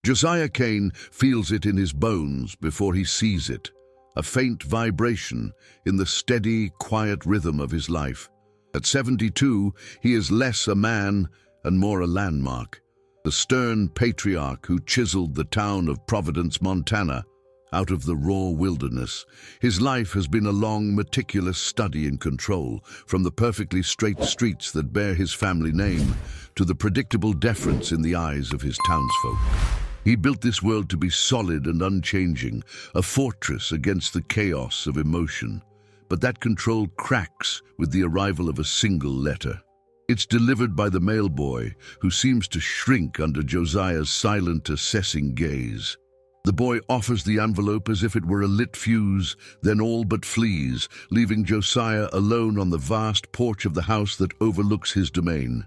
Josiah Cain feels it in his bones before he sees it, a faint vibration in the steady, quiet rhythm of his life. At 72, he is less a man and more a landmark, the stern patriarch who chiseled the town of Providence, Montana, out of the raw wilderness. His life has been a long, meticulous study in control, from the perfectly straight streets that bear his family name to the predictable deference in the eyes of his townsfolk. He built this world to be solid and unchanging, a fortress against the chaos of emotion. But that control cracks with the arrival of a single letter. It's delivered by the mailboy, who seems to shrink under Josiah's silent, assessing gaze. The boy offers the envelope as if it were a lit fuse, then all but flees, leaving Josiah alone on the vast porch of the house that overlooks his domain.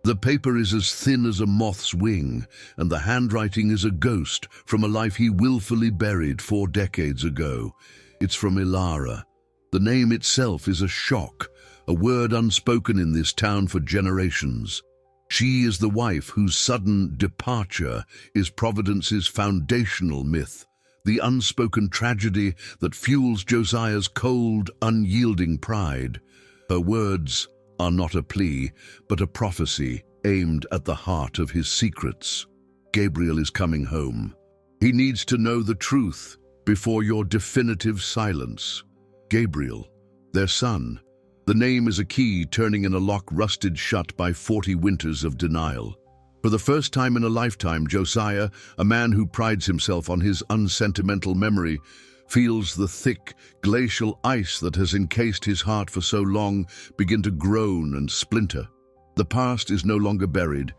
The paper is as thin as a moth's wing, and the handwriting is a ghost from a life he willfully buried 4 decades ago. It's from Ilara. The name itself is a shock, a word unspoken in this town for generations. She is the wife whose sudden departure is Providence's foundational myth, the unspoken tragedy that fuels Josiah's cold, unyielding pride. Her words are not a plea, but a prophecy aimed at the heart of his secrets. Gabriel is coming home. He needs to know the truth before your definitive silence. Gabriel, their son. The name is a key turning in a lock rusted shut by 40 winters of denial. For the first time in a lifetime, Josiah, a man who prides himself on his unsentimental memory, feels the thick, glacial ice that has encased his heart for so long begin to groan and splinter. The past is no longer buried.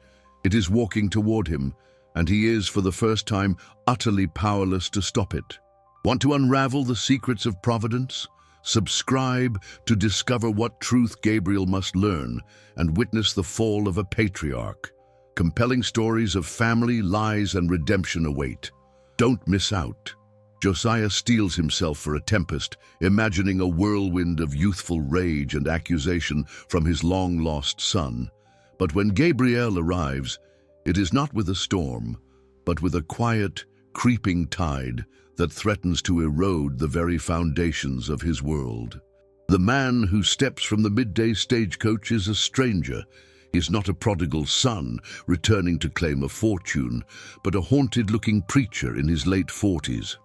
It is walking toward him, and he is, for the first time, utterly powerless to stop it. Want to unravel the secrets of Providence? Subscribe to discover what truth Gabriel must learn and witness the fall of a patriarch. Compelling stories of family, lies, and redemption await. Don't miss out. Josiah steels himself for a tempest, imagining a whirlwind of youthful rage and accusation from his long-lost son. But when Gabriel arrives, it is not with a storm, but with a quiet, creeping tide that threatens to erode the very foundations of his world. The man who steps from the midday stagecoach is a stranger. He is not a prodigal son returning to claim a fortune, but a haunted-looking preacher in his late 40s.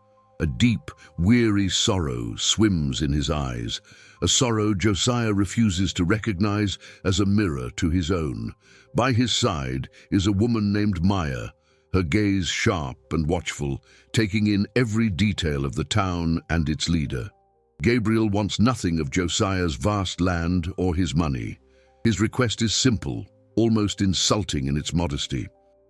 A deep, weary sorrow swims in his eyes, a sorrow Josiah refuses to recognize as a mirror to his own. By his side is a woman named Maya, her gaze sharp and watchful, taking in every detail of the town and its leader. Gabriel wants nothing of Josiah's vast land or his money. His request is simple, almost insulting in its modesty.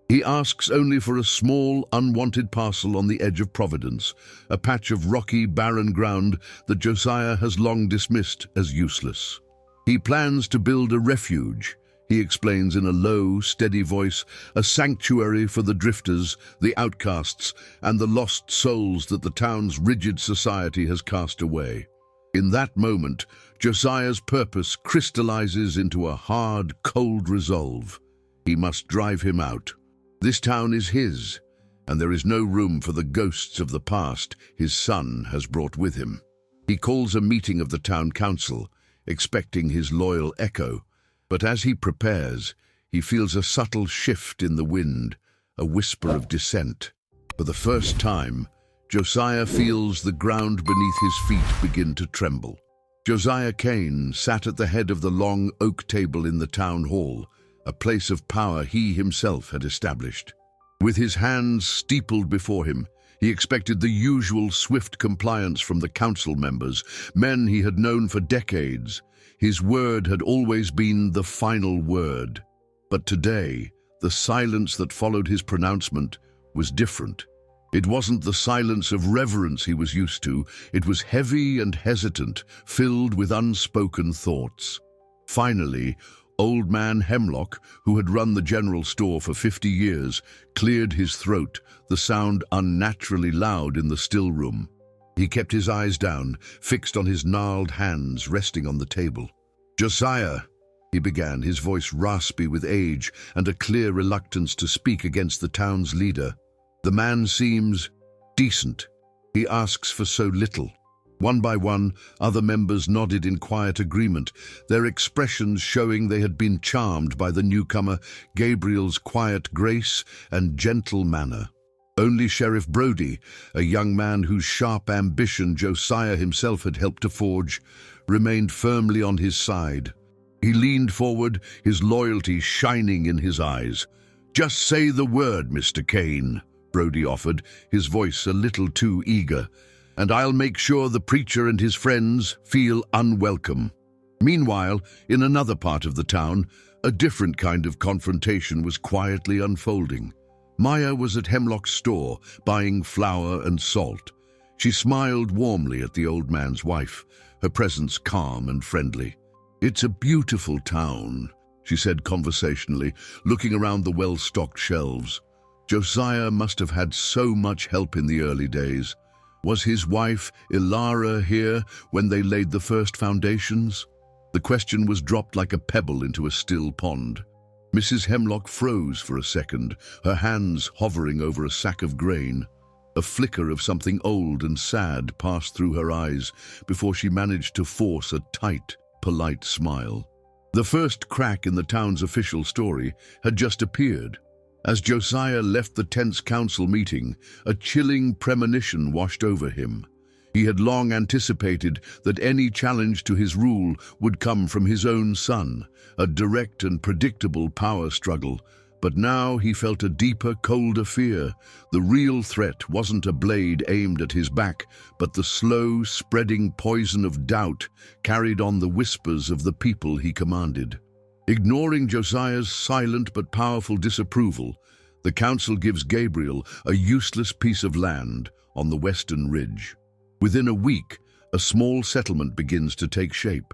He asks only for a small, unwanted parcel on the edge of Providence, a patch of rocky, barren ground that Josiah has long dismissed as useless. He plans to build a refuge, he explains in a low, steady voice, a sanctuary for the drifters, the outcasts, and the lost souls that the town's rigid society has cast away. In that moment, Josiah's purpose crystallizes into a hard, cold resolve. He must drive him out. This town is his, and there is no room for the ghosts of the past his son has brought with him. He calls a meeting of the town council, expecting his loyal echo, but as he prepares, he feels a subtle shift in the wind, a whisper of dissent. For the first time, Josiah feels the ground beneath his feet begin to tremble. Josiah Cain sat at the head of the long oak table in the town hall, a place of power he himself had established. With his hands steepled before him, he expected the usual swift compliance from the council members, men he had known for decades. His word had always been the final word. But today, the silence that followed his pronouncement was different. It wasn't the silence of reverence he was used to. It was heavy and hesitant, filled with unspoken thoughts. Finally, Old Man Hemlock, who had run the general store for 50 years, cleared his throat, the sound unnaturally loud in the still room. He kept his eyes down, fixed on his gnarled hands resting on the table. "Josiah," he began, his voice raspy with age and a clear reluctance to speak against the town's leader. The man seems decent. He asks for so little. One by one, other members nodded in quiet agreement, their expressions showing they had been charmed by the newcomer, Gabriel's quiet grace and gentle manner. Only Sheriff Brody, a young man whose sharp ambition Josiah himself had helped to forge, remained firmly on his side. He leaned forward, his loyalty shining in his eyes. "Just say the word, Mr. Kane," Brody offered, his voice a little too eager, "and I'll make sure the preacher and his friends feel unwelcome." Meanwhile, in another part of the town, a different kind of confrontation was quietly unfolding. Maya was at Hemlock's store, buying flour and salt. She smiled warmly at the old man's wife, her presence calm and friendly. "It's a beautiful town," she said conversationally, looking around the well-stocked shelves. Josiah must have had so much help in the early days. Was his wife, Ilara, here when they laid the first foundations? The question was dropped like a pebble into a still pond. Mrs. Hemlock froze for a second, her hands hovering over a sack of grain. A flicker of something old and sad passed through her eyes before she managed to force a tight, polite smile. The first crack in the town's official story had just appeared. As Josiah left the tense council meeting, a chilling premonition washed over him. He had long anticipated that any challenge to his rule would come from his own son, a direct and predictable power struggle. But now he felt a deeper, colder fear. The real threat wasn't a blade aimed at his back, but the slow, spreading poison of doubt carried on the whispers of the people he commanded. Ignoring Josiah's silent but powerful disapproval, the council gives Gabriel a useless piece of land on the western ridge. Within a week, a small settlement begins to take shape.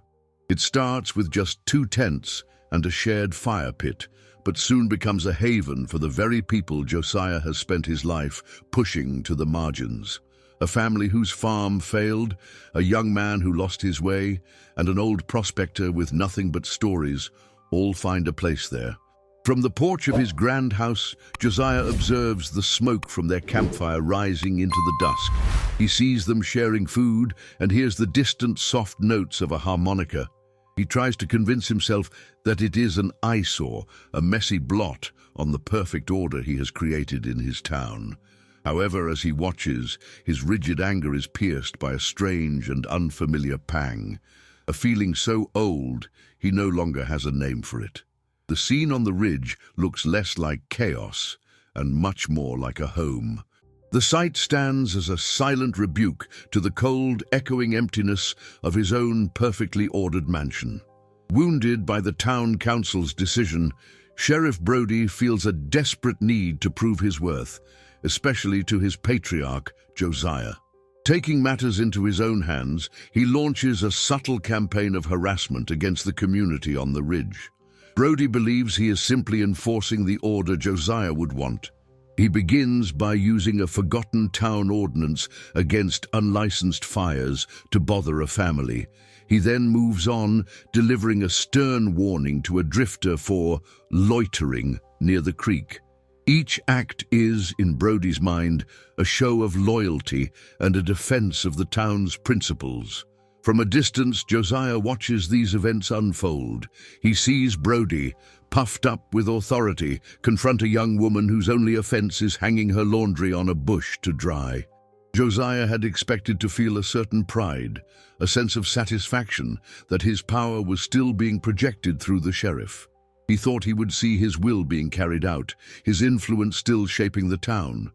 It starts with just 2 tents and a shared fire pit, but soon becomes a haven for the very people Josiah has spent his life pushing to the margins. A family whose farm failed, a young man who lost his way, and an old prospector with nothing but stories all find a place there. From the porch of his grand house, Josiah observes the smoke from their campfire rising into the dusk. He sees them sharing food and hears the distant soft notes of a harmonica. He tries to convince himself that it is an eyesore, a messy blot on the perfect order he has created in his town. However, as he watches, his rigid anger is pierced by a strange and unfamiliar pang. A feeling so old, he no longer has a name for it. The scene on the ridge looks less like chaos and much more like a home. The sight stands as a silent rebuke to the cold, echoing emptiness of his own perfectly ordered mansion. Wounded by the town council's decision, Sheriff Brody feels a desperate need to prove his worth, especially to his patriarch, Josiah. Taking matters into his own hands, he launches a subtle campaign of harassment against the community on the ridge. Brody believes he is simply enforcing the order Josiah would want. He begins by using a forgotten town ordinance against unlicensed fires to bother a family. He then moves on, delivering a stern warning to a drifter for loitering near the creek. Each act is, in Brody's mind, a show of loyalty and a defense of the town's principles. From a distance, Josiah watches these events unfold. He sees Brody, puffed up with authority, confront a young woman whose only offense is hanging her laundry on a bush to dry. Josiah had expected to feel a certain pride, a sense of satisfaction that his power was still being projected through the sheriff. He thought he would see his will being carried out, his influence still shaping the town.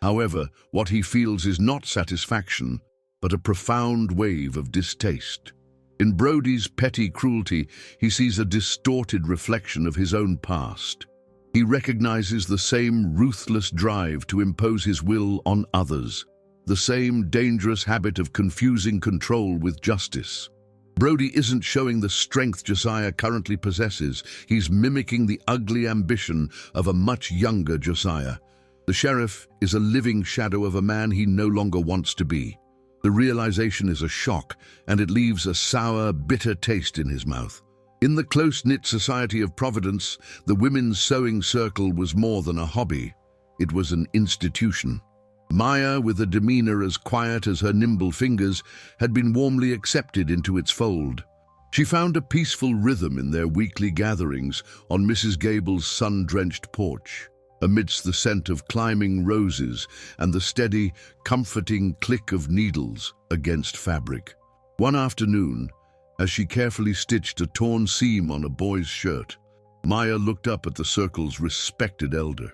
However, what he feels is not satisfaction, but a profound wave of distaste. In Brody's petty cruelty, he sees a distorted reflection of his own past. He recognizes the same ruthless drive to impose his will on others, the same dangerous habit of confusing control with justice. Brody isn't showing the strength Josiah currently possesses. He's mimicking the ugly ambition of a much younger Josiah. The sheriff is a living shadow of a man he no longer wants to be. The realization is a shock, and it leaves a sour, bitter taste in his mouth. In the close-knit society of Providence, the women's sewing circle was more than a hobby. It was an institution. Maya, with a demeanor as quiet as her nimble fingers, had been warmly accepted into its fold. She found a peaceful rhythm in their weekly gatherings on Mrs. Gable's sun-drenched porch, amidst the scent of climbing roses and the steady, comforting click of needles against fabric. One afternoon, as she carefully stitched a torn seam on a boy's shirt, Maya looked up at the circle's respected elder.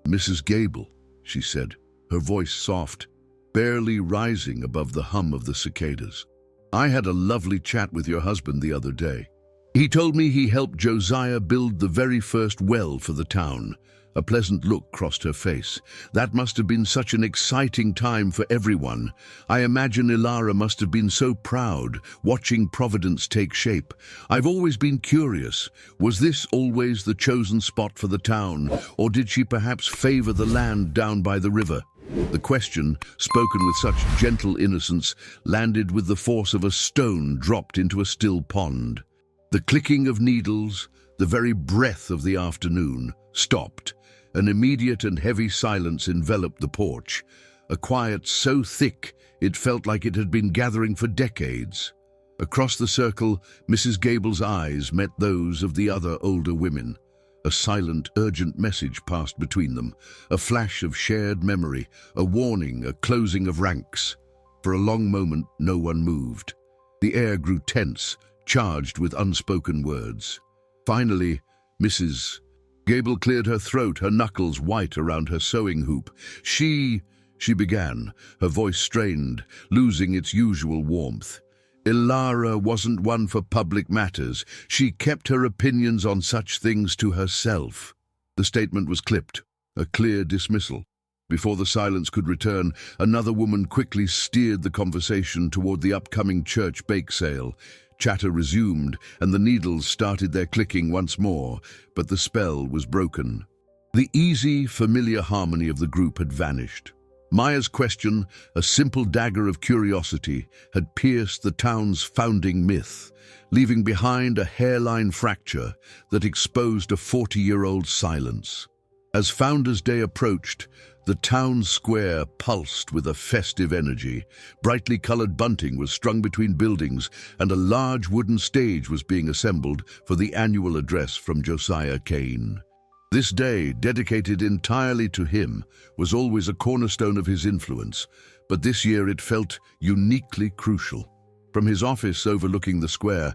"Mrs. Gable," she said, her voice soft, barely rising above the hum of the cicadas. "I had a lovely chat with your husband the other day. He told me he helped Josiah build the very first well for the town." A pleasant look crossed her face. "That must have been such an exciting time for everyone. I imagine Ilara must have been so proud, watching Providence take shape. I've always been curious. Was this always the chosen spot for the town, or did she perhaps favor the land down by the river?" The question, spoken with such gentle innocence, landed with the force of a stone dropped into a still pond. The clicking of needles, the very breath of the afternoon, stopped. An immediate and heavy silence enveloped the porch, a quiet so thick it felt like it had been gathering for decades. Across the circle, Mrs. Gable's eyes met those of the other older women. A silent, urgent message passed between them, a flash of shared memory, a warning, a closing of ranks. For a long moment, no one moved. The air grew tense, charged with unspoken words. Finally, Mrs. Gable cleared her throat, her knuckles white around her sewing hoop. She began, her voice strained, losing its usual warmth. "Ilara wasn't one for public matters. She kept her opinions on such things to herself." The statement was clipped, a clear dismissal. Before the silence could return, another woman quickly steered the conversation toward the upcoming church bake sale. Chatter resumed, and the needles started their clicking once more, but the spell was broken. The easy, familiar harmony of the group had vanished. Maya's question, a simple dagger of curiosity, had pierced the town's founding myth, leaving behind a hairline fracture that exposed a 40-year-old silence. As Founders' Day approached, the town square pulsed with a festive energy. Brightly colored bunting was strung between buildings, and a large wooden stage was being assembled for the annual address from Josiah Kane. This day, dedicated entirely to him, was always a cornerstone of his influence, but this year it felt uniquely crucial. From his office overlooking the square,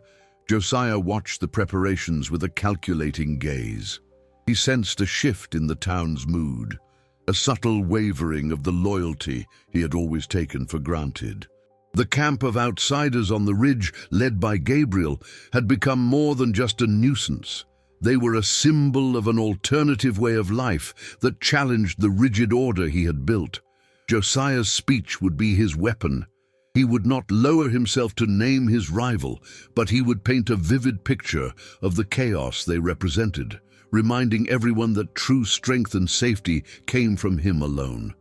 Josiah watched the preparations with a calculating gaze. He sensed a shift in the town's mood, a subtle wavering of the loyalty he had always taken for granted. The camp of outsiders on the ridge, led by Gabriel, had become more than just a nuisance. They were a symbol of an alternative way of life that challenged the rigid order he had built. Josiah's speech would be his weapon. He would not lower himself to name his rival, but he would paint a vivid picture of the chaos they represented, reminding everyone that true strength and safety came from him alone.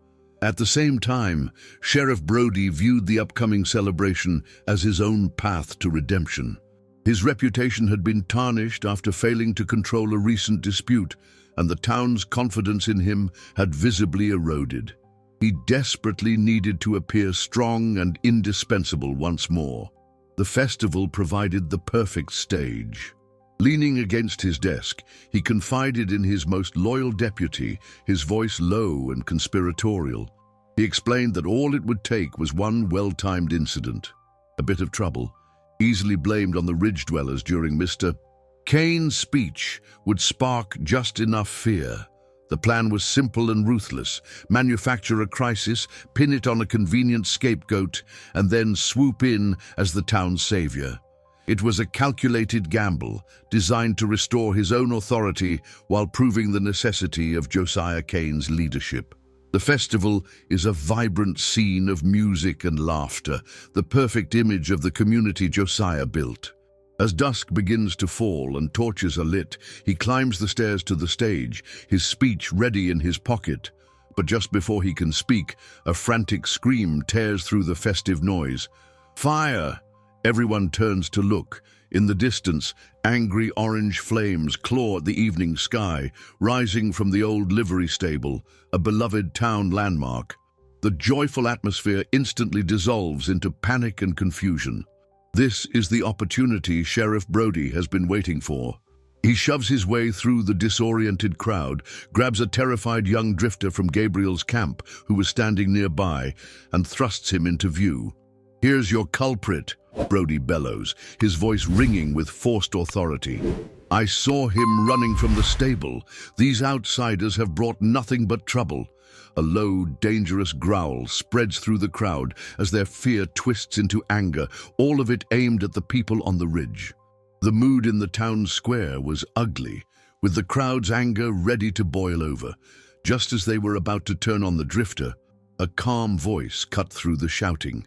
At the same time, Sheriff Brody viewed the upcoming celebration as his own path to redemption. His reputation had been tarnished after failing to control a recent dispute, and the town's confidence in him had visibly eroded. He desperately needed to appear strong and indispensable once more. The festival provided the perfect stage. Leaning against his desk, he confided in his most loyal deputy, his voice low and conspiratorial. He explained that all it would take was one well-timed incident, a bit of trouble, easily blamed on the ridge dwellers during Mr. Kane's speech, would spark just enough fear. The plan was simple and ruthless: manufacture a crisis, pin it on a convenient scapegoat, and then swoop in as the town's savior. It was a calculated gamble, designed to restore his own authority while proving the necessity of Josiah Kane's leadership. The festival is a vibrant scene of music and laughter, the perfect image of the community Josiah built. As dusk begins to fall and torches are lit, he climbs the stairs to the stage, his speech ready in his pocket. But just before he can speak, a frantic scream tears through the festive noise. "Fire!" Everyone turns to look, In the distance, angry orange flames claw at the evening sky, rising from the old livery stable, a beloved town landmark. The joyful atmosphere instantly dissolves into panic and confusion. This is the opportunity Sheriff Brody has been waiting for. He shoves his way through the disoriented crowd, grabs a terrified young drifter from Gabriel's camp who was standing nearby, and thrusts him into view. "Here's your culprit," Brody bellows, his voice ringing with forced authority. "I saw him running from the stable. These outsiders have brought nothing but trouble." A low, dangerous growl spreads through the crowd as their fear twists into anger, all of it aimed at the people on the ridge. The mood in the town square was ugly, with the crowd's anger ready to boil over. Just as they were about to turn on the drifter, a calm voice cut through the shouting.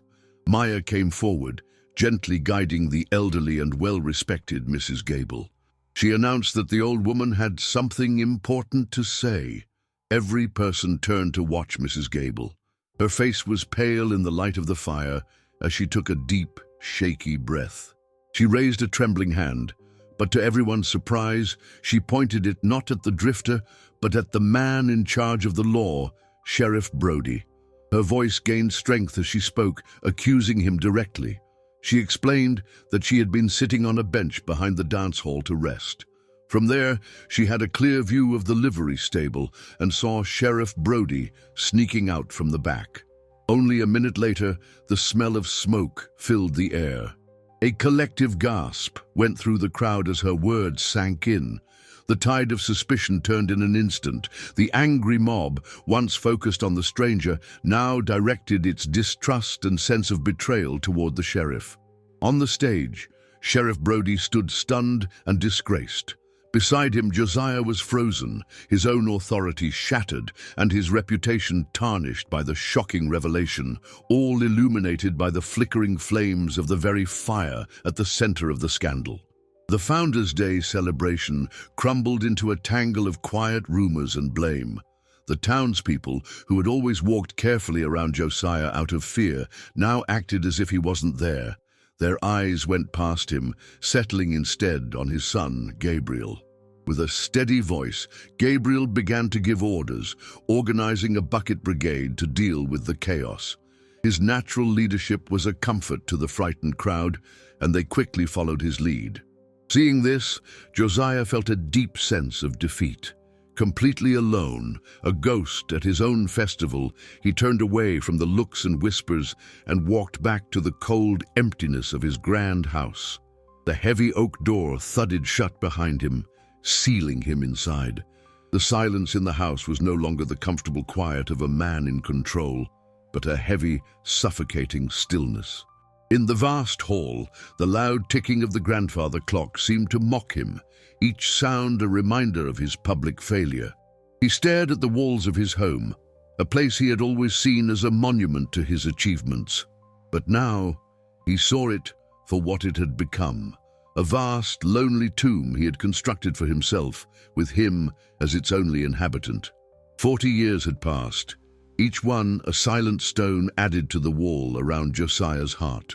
Maya came forward, gently guiding the elderly and well-respected Mrs. Gable. She announced that the old woman had something important to say. Every person turned to watch Mrs. Gable. Her face was pale in the light of the fire as she took a deep, shaky breath. She raised a trembling hand, but to everyone's surprise, she pointed it not at the drifter, but at the man in charge of the law, Sheriff Brody. Her voice gained strength as she spoke, accusing him directly. She explained that she had been sitting on a bench behind the dance hall to rest. From there, she had a clear view of the livery stable and saw Sheriff Brody sneaking out from the back. Only a minute later, the smell of smoke filled the air. A collective gasp went through the crowd as her words sank in. The tide of suspicion turned in an instant. The angry mob, once focused on the stranger, now directed its distrust and sense of betrayal toward the sheriff. On the stage, Sheriff Brody stood stunned and disgraced. Beside him, Josiah was frozen, his own authority shattered, and his reputation tarnished by the shocking revelation, all illuminated by the flickering flames of the very fire at the center of the scandal. The Founders' Day celebration crumbled into a tangle of quiet rumors and blame. The townspeople, who had always walked carefully around Josiah out of fear, now acted as if he wasn't there. Their eyes went past him, settling instead on his son, Gabriel. With a steady voice, Gabriel began to give orders, organizing a bucket brigade to deal with the chaos. His natural leadership was a comfort to the frightened crowd, and they quickly followed his lead. Seeing this, Josiah felt a deep sense of defeat. Completely alone, a ghost at his own festival, he turned away from the looks and whispers and walked back to the cold emptiness of his grand house. The heavy oak door thudded shut behind him, sealing him inside. The silence in the house was no longer the comfortable quiet of a man in control, but a heavy, suffocating stillness. In the vast hall, the loud ticking of the grandfather clock seemed to mock him, each sound a reminder of his public failure. He stared at the walls of his home, a place he had always seen as a monument to his achievements. But now, he saw it for what it had become, a vast, lonely tomb he had constructed for himself, with him as its only inhabitant. 40 years had passed, each one a silent stone added to the wall around Josiah's heart.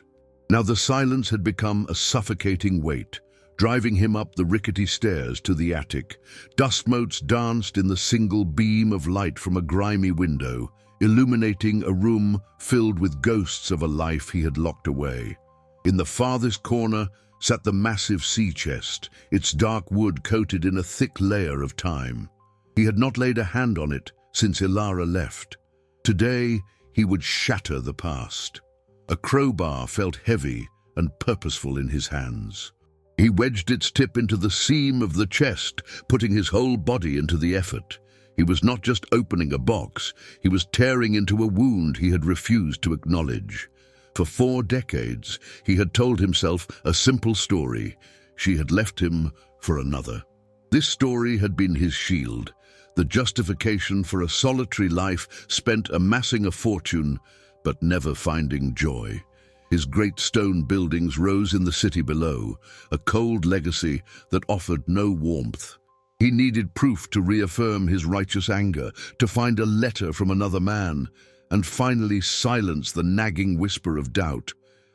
Now the silence had become a suffocating weight, driving him up the rickety stairs to the attic. Dust motes danced in the single beam of light from a grimy window, illuminating a room filled with ghosts of a life he had locked away. In the farthest corner sat the massive sea chest, its dark wood coated in a thick layer of time. He had not laid a hand on it since Ilara left. Today, he would shatter the past. A crowbar felt heavy and purposeful in his hands. He wedged its tip into the seam of the chest, putting his whole body into the effort. He was not just opening a box, he was tearing into a wound he had refused to acknowledge. For 4 decades, he had told himself a simple story. She had left him for another. This story had been his shield, the justification for a solitary life spent amassing a fortune, but never finding joy. His great stone buildings rose in the city below, a cold legacy that offered no warmth. He needed proof to reaffirm his righteous anger, to find a letter from another man, and finally silence the nagging whisper of doubt.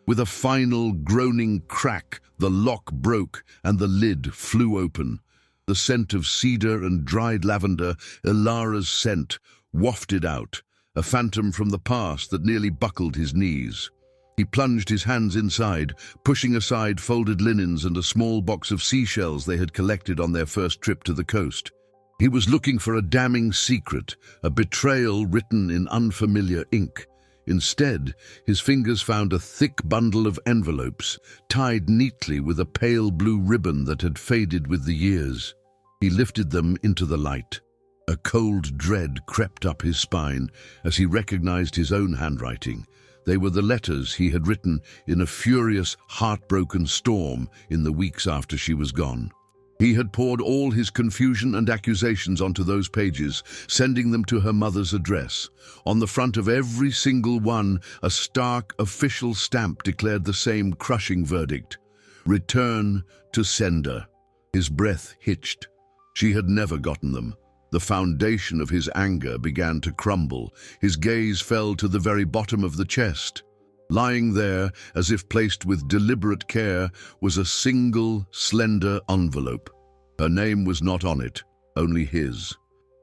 With a final groaning crack, the lock broke and the lid flew open. The scent of cedar and dried lavender, Ilara's scent, wafted out, a phantom from the past that nearly buckled his knees. He plunged his hands inside, pushing aside folded linens and a small box of seashells they had collected on their first trip to the coast. He was looking for a damning secret, a betrayal written in unfamiliar ink. Instead, his fingers found a thick bundle of envelopes, tied neatly with a pale blue ribbon that had faded with the years. He lifted them into the light. A cold dread crept up his spine as he recognized his own handwriting. They were the letters he had written in a furious, heartbroken storm in the weeks after she was gone. He had poured all his confusion and accusations onto those pages, sending them to her mother's address. On the front of every single one, a stark official stamp declared the same crushing verdict: return to sender. His breath hitched. She had never gotten them. The foundation of his anger began to crumble. His gaze fell to the very bottom of the chest. Lying there, as if placed with deliberate care, was a single, slender envelope. Her name was not on it, only his.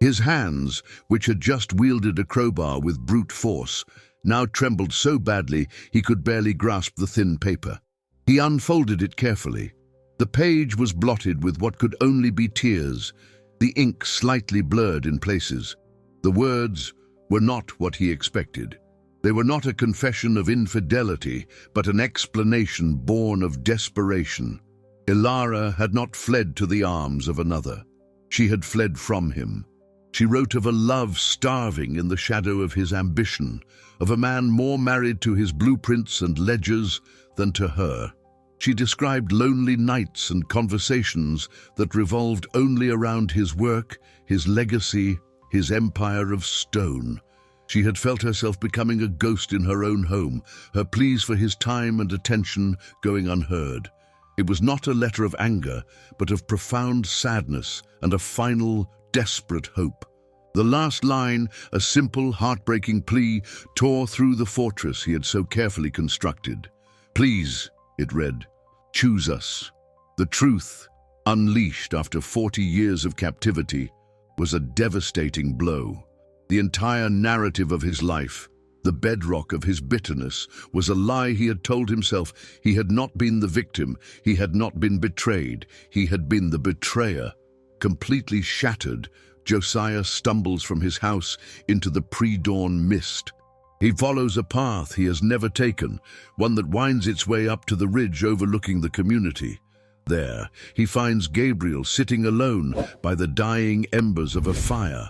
His hands, which had just wielded a crowbar with brute force, now trembled so badly he could barely grasp the thin paper. He unfolded it carefully. The page was blotted with what could only be tears, the ink slightly blurred in places. The words were not what he expected. They were not a confession of infidelity, but an explanation born of desperation. Ilara had not fled to the arms of another. She had fled from him. She wrote of a love starving in the shadow of his ambition, of a man more married to his blueprints and ledgers than to her. She described lonely nights and conversations that revolved only around his work, his legacy, his empire of stone. She had felt herself becoming a ghost in her own home, her pleas for his time and attention going unheard. It was not a letter of anger, but of profound sadness and a final, desperate hope. The last line, a simple, heartbreaking plea, tore through the fortress he had so carefully constructed. Please, it read, choose us. The truth, unleashed after 40 years of captivity, was a devastating blow. The entire narrative of his life, the bedrock of his bitterness, was a lie he had told himself. He had not been the victim, he had not been betrayed, he had been the betrayer. Completely shattered, Josiah stumbles from his house into the pre-dawn mist. He follows a path he has never taken, one that winds its way up to the ridge overlooking the community. There, he finds Gabriel sitting alone by the dying embers of a fire,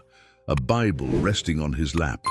a Bible resting on his lap.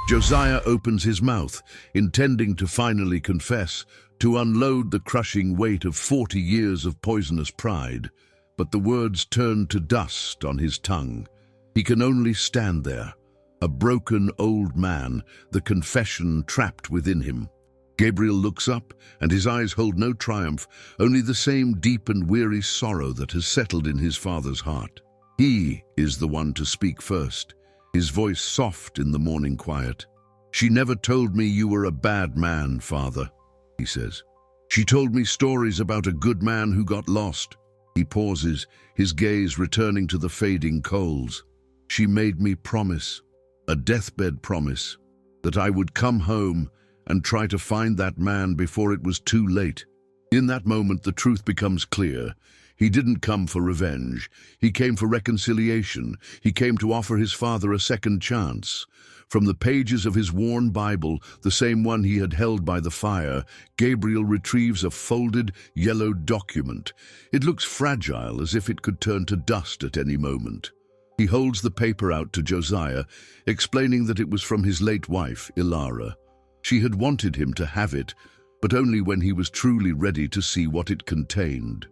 Josiah opens his mouth, intending to finally confess, to unload the crushing weight of 40 years of poisonous pride, but the words turn to dust on his tongue. He can only stand there, a broken old man, the confession trapped within him. Gabriel looks up, and his eyes hold no triumph, only the same deep and weary sorrow that has settled in his father's heart. He is the one to speak first, his voice soft in the morning quiet. She never told me you were a bad man, Father, he says. She told me stories about a good man who got lost. He pauses, his gaze returning to the fading coals. She made me promise, a deathbed promise, that I would come home and try to find that man before it was too late. In that moment, the truth becomes clear. He didn't come for revenge. He came for reconciliation. He came to offer his father a second chance. From the pages of his worn Bible, the same one he had held by the fire, Gabriel retrieves a folded, yellowed document. It looks fragile, as if it could turn to dust at any moment. He holds the paper out to Josiah, explaining that it was from his late wife, Ilara. She had wanted him to have it, but only when he was truly ready to see what it contained.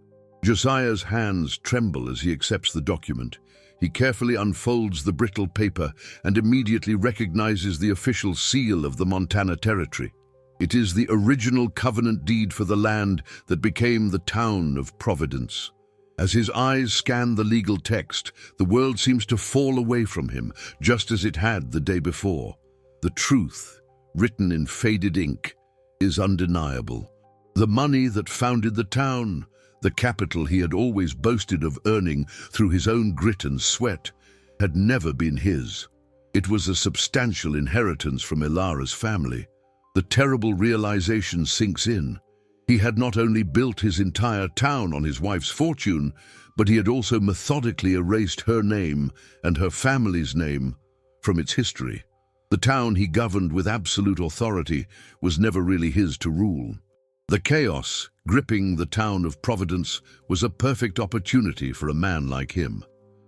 Josiah's hands tremble as he accepts the document. He carefully unfolds the brittle paper and immediately recognizes the official seal of the Montana Territory. It is the original covenant deed for the land that became the town of Providence. As his eyes scan the legal text, the world seems to fall away from him, just as it had the day before. The truth, written in faded ink, is undeniable. The money that founded the town, the capital he had always boasted of earning through his own grit and sweat, had never been his. It was a substantial inheritance from Ilara's family. The terrible realization sinks in. He had not only built his entire town on his wife's fortune, but he had also methodically erased her name and her family's name from its history. The town he governed with absolute authority was never really his to rule. The chaos gripping the town of Providence was a perfect opportunity for a man like him.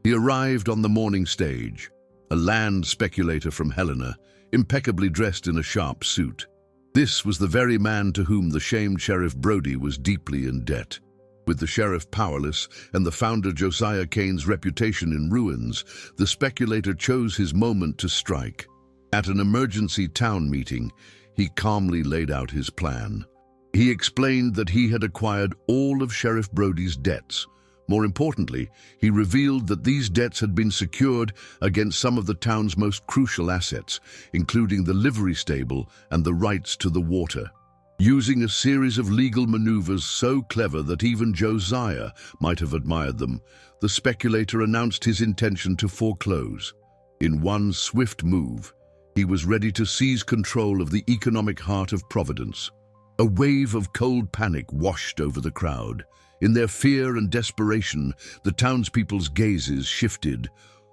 He arrived on the morning stage, a land speculator from Helena, impeccably dressed in a sharp suit. This was the very man to whom the shamed Sheriff Brody was deeply in debt. With the sheriff powerless and the founder Josiah Kane's reputation in ruins, the speculator chose his moment to strike. At an emergency town meeting, he calmly laid out his plan. He explained that he had acquired all of Sheriff Brody's debts. More importantly, he revealed that these debts had been secured against some of the town's most crucial assets, including the livery stable and the rights to the water. Using a series of legal maneuvers so clever that even Josiah might have admired them, the speculator announced his intention to foreclose. In one swift move, he was ready to seize control of the economic heart of Providence. A wave of cold panic washed over the crowd. In their fear and desperation, the townspeople's gazes shifted.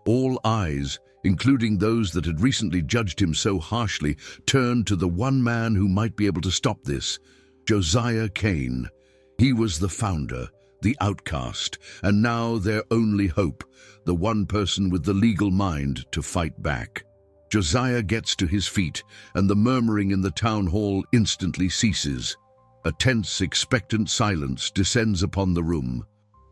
All eyes, including those that had recently judged him so harshly, turned to the one man who might be able to stop this, Josiah Kane. He was the founder, the outcast, and now their only hope, the one person with the legal mind to fight back. Josiah gets to his feet, and the murmuring in the town hall instantly ceases. A tense, expectant silence descends upon the room.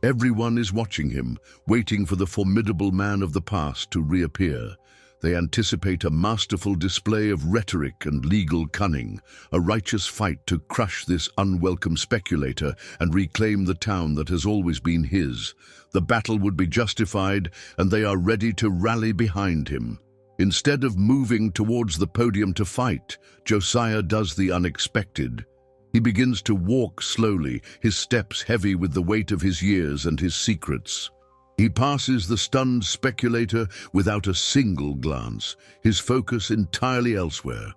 Everyone is watching him, waiting for the formidable man of the past to reappear. They anticipate a masterful display of rhetoric and legal cunning, a righteous fight to crush this unwelcome speculator and reclaim the town that has always been his. The battle would be justified, and they are ready to rally behind him. Instead of moving towards the podium to fight, Josiah does the unexpected. He begins to walk slowly, his steps heavy with the weight of his years and his secrets. He passes the stunned speculator without a single glance, his focus entirely elsewhere.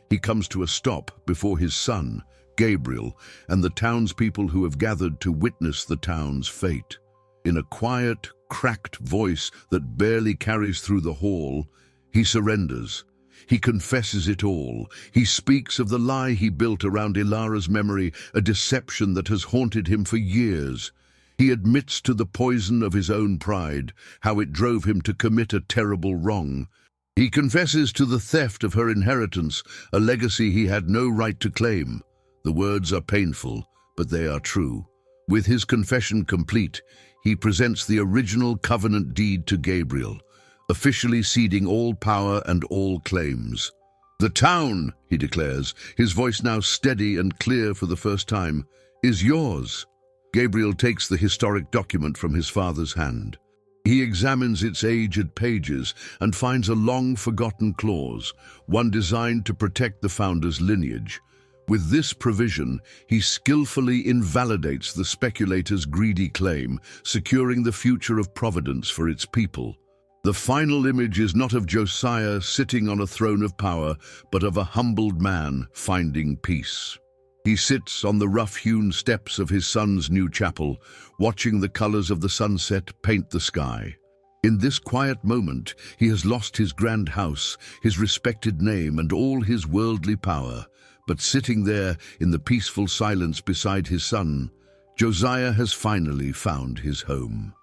He comes to a stop before his son, Gabriel, and the townspeople who have gathered to witness the town's fate. In a quiet, cracked voice that barely carries through the hall, he surrenders. He confesses it all. He speaks of the lie he built around Ilara's memory, a deception that has haunted him for years. He admits to the poison of his own pride, how it drove him to commit a terrible wrong. He confesses to the theft of her inheritance, a legacy he had no right to claim. The words are painful, but they are true. With his confession complete, he presents the original covenant deed to Gabriel, officially ceding all power and all claims. "The town," he declares, his voice now steady and clear for the first time, "is yours." Gabriel takes the historic document from his father's hand. He examines its aged pages and finds a long-forgotten clause, one designed to protect the founder's lineage. With this provision, he skillfully invalidates the speculator's greedy claim, securing the future of Providence for its people. The final image is not of Josiah sitting on a throne of power, but of a humbled man finding peace. He sits on the rough-hewn steps of his son's new chapel, watching the colors of the sunset paint the sky. In this quiet moment, he has lost his grand house, his respected name, and all his worldly power. But sitting there in the peaceful silence beside his son, Josiah has finally found his home.